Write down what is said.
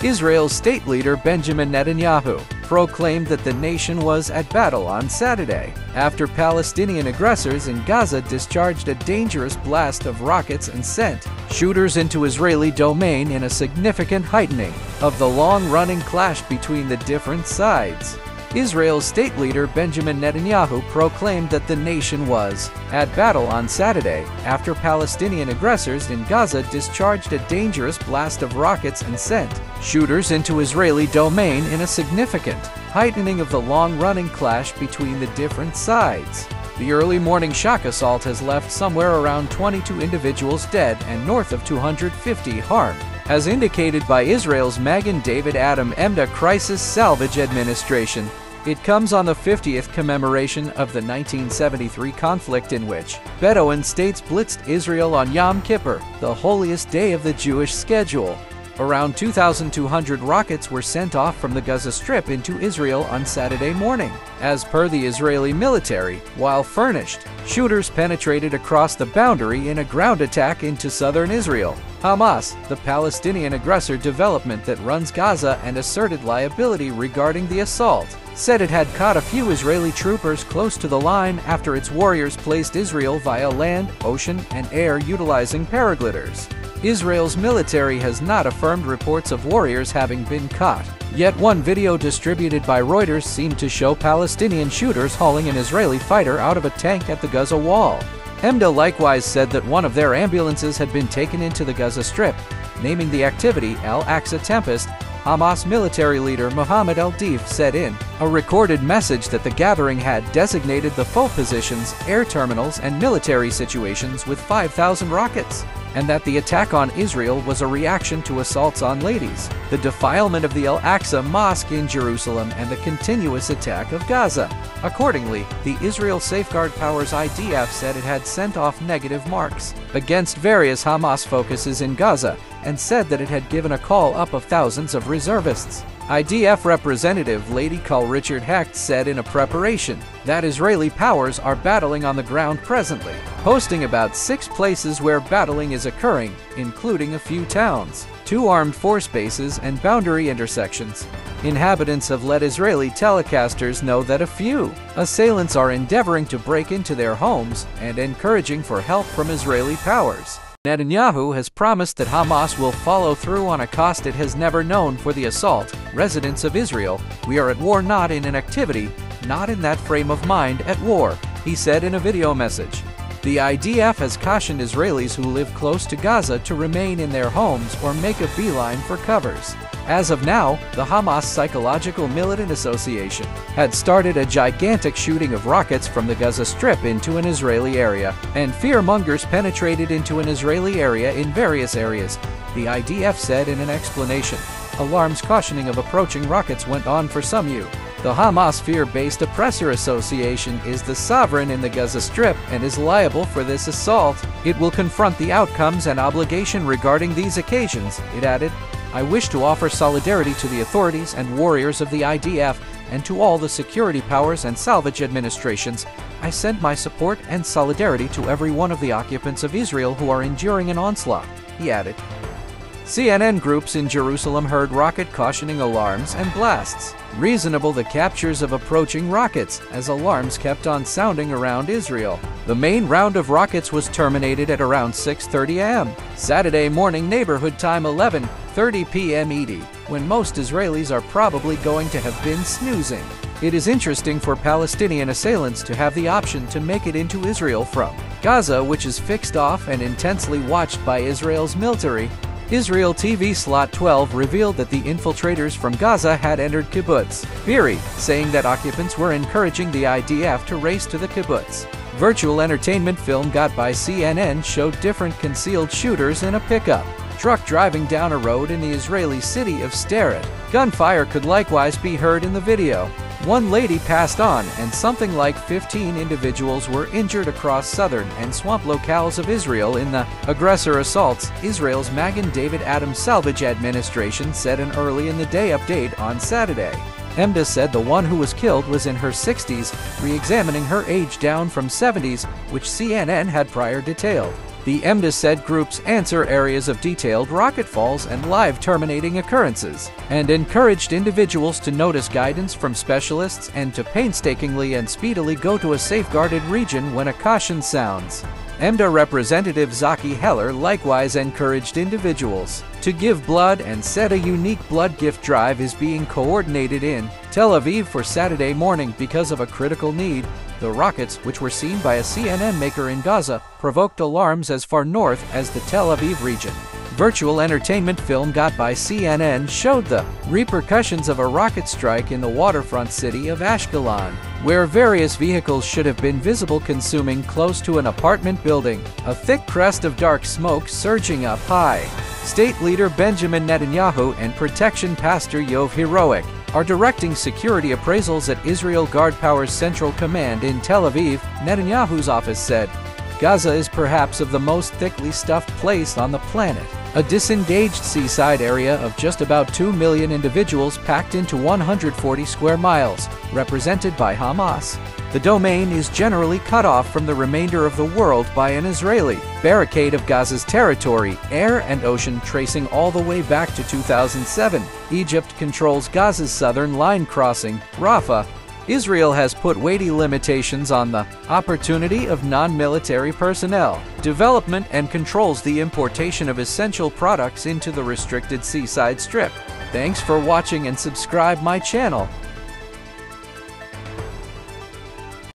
Israel's state leader Benjamin Netanyahu proclaimed that the nation was at battle on Saturday after Palestinian aggressors in Gaza discharged a dangerous blast of rockets and sent shooters into Israeli domain in a significant heightening of the long-running clash between the different sides. Israel's state leader Benjamin Netanyahu proclaimed that the nation was at battle on Saturday after Palestinian aggressors in Gaza discharged a dangerous blast of rockets and sent shooters into Israeli domain in a significant heightening of the long-running clash between the different sides. The early morning shock assault has left somewhere around 22 individuals dead and north of 250 harmed, as indicated by Israel's Magen David Adom Emda Crisis Salvage Administration. It comes on the 50th commemoration of the 1973 conflict in which Bedouin states blitzed Israel on Yom Kippur, the holiest day of the Jewish schedule. Around 2,200 rockets were sent off from the Gaza Strip into Israel on Saturday morning. As per the Israeli military, while furnished, shooters penetrated across the boundary in a ground attack into southern Israel. Hamas, the Palestinian aggressor development that runs Gaza and asserted liability regarding the assault, said it had caught a few Israeli troopers close to the line after its warriors placed Israel via land, ocean, and air utilizing paragliders. Israel's military has not affirmed reports of warriors having been caught. Yet one video distributed by Reuters seemed to show Palestinian shooters hauling an Israeli fighter out of a tank at the Gaza wall. Emda likewise said that one of their ambulances had been taken into the Gaza Strip, naming the activity Al-Aqsa Tempest. Hamas military leader Mohammed al-Deif said in a recorded message that the gathering had designated the foe positions, air terminals, and military situations with 5,000 rockets, and that the attack on Israel was a reaction to assaults on ladies, the defilement of the Al-Aqsa Mosque in Jerusalem, and the continuous attack of Gaza. Accordingly, the Israel Safeguard Powers IDF said it had sent off negative marks against various Hamas focuses in Gaza, and said that it had given a call up of thousands of reservists. IDF representative Lady Col Richard Hecht said in a preparation that Israeli powers are battling on the ground presently, posting about 6 places where battling is occurring, including a few towns, 2 armed force bases, and boundary intersections. Inhabitants have let Israeli telecasters know that a few assailants are endeavoring to break into their homes and encouraging for help from Israeli powers. Netanyahu has promised that Hamas will follow through on a cost it has never known for the assault. Residents of Israel, we are at war, not in inactivity, not in that frame of mind at war, he said in a video message. The IDF has cautioned Israelis who live close to Gaza to remain in their homes or make a beeline for covers. As of now, the Hamas Psychological Militant Association had started a gigantic shooting of rockets from the Gaza Strip into an Israeli area, and fear-mongers penetrated into an Israeli area in various areas, the IDF said in an explanation. Alarms cautioning of approaching rockets went on for some you. The Hamas Fear-Based Oppressor Association is the sovereign in the Gaza Strip and is liable for this assault. It will confront the outcomes and obligation regarding these occasions, it added. I wish to offer solidarity to the authorities and warriors of the IDF and to all the security powers and salvage administrations. I send my support and solidarity to every one of the occupants of Israel who are enduring an onslaught, he added. CNN groups in Jerusalem heard rocket cautioning alarms and blasts. Reasonable the captures of approaching rockets, as alarms kept on sounding around Israel. The main round of rockets was terminated at around 6:30 a.m. Saturday morning neighborhood time 11:30 p.m. ET, when most Israelis are probably going to have been snoozing. It is interesting for Palestinian assailants to have the option to make it into Israel from Gaza, which is fixed off and intensely watched by Israel's military. Israel TV Slot 12 revealed that the infiltrators from Gaza had entered kibbutz Be'eri, saying that occupants were encouraging the IDF to race to the kibbutz. Virtual entertainment film got by CNN showed different concealed shooters in a pickup truck driving down a road in the Israeli city of Sderot. Gunfire could likewise be heard in the video. One lady passed on, and something like 15 individuals were injured across southern and swamp locales of Israel in the aggressor assaults, Israel's Magen David Adom Salvage Administration said an early-in-the-day update on Saturday. Emda said the one who was killed was in her 60s, re-examining her age down from 70s, which CNN had prior detailed. The EMDA said groups answer areas of detailed rocket falls and live terminating occurrences, and encouraged individuals to notice guidance from specialists and to painstakingly and speedily go to a safeguarded region when a caution sounds. EMDA representative Zaki Heller likewise encouraged individuals to give blood and said a unique blood gift drive is being coordinated in Tel Aviv for Saturday morning because of a critical need. The rockets, which were seen by a CNN maker in Gaza, provoked alarms as far north as the Tel Aviv region. Virtual entertainment film got by CNN showed the repercussions of a rocket strike in the waterfront city of Ashkelon, where various vehicles should have been visible consuming close to an apartment building, a thick crest of dark smoke surging up high. State leader Benjamin Netanyahu and protection pastor Yov Heroic are directing security appraisals at Israel Guard Power's Central Command in Tel Aviv, Netanyahu's office said. Gaza is perhaps of the most thickly stuffed place on the planet, a disengaged seaside area of just about 2 million individuals packed into 140 square miles, represented by Hamas. The domain is generally cut off from the remainder of the world by an Israeli barricade of Gaza's territory, air and ocean tracing all the way back to 2007. Egypt controls Gaza's southern line crossing, Rafah. Israel has put weighty limitations on the opportunity of non-military personnel, development, and controls the importation of essential products into the restricted seaside strip. Thanks for watching and subscribe my channel.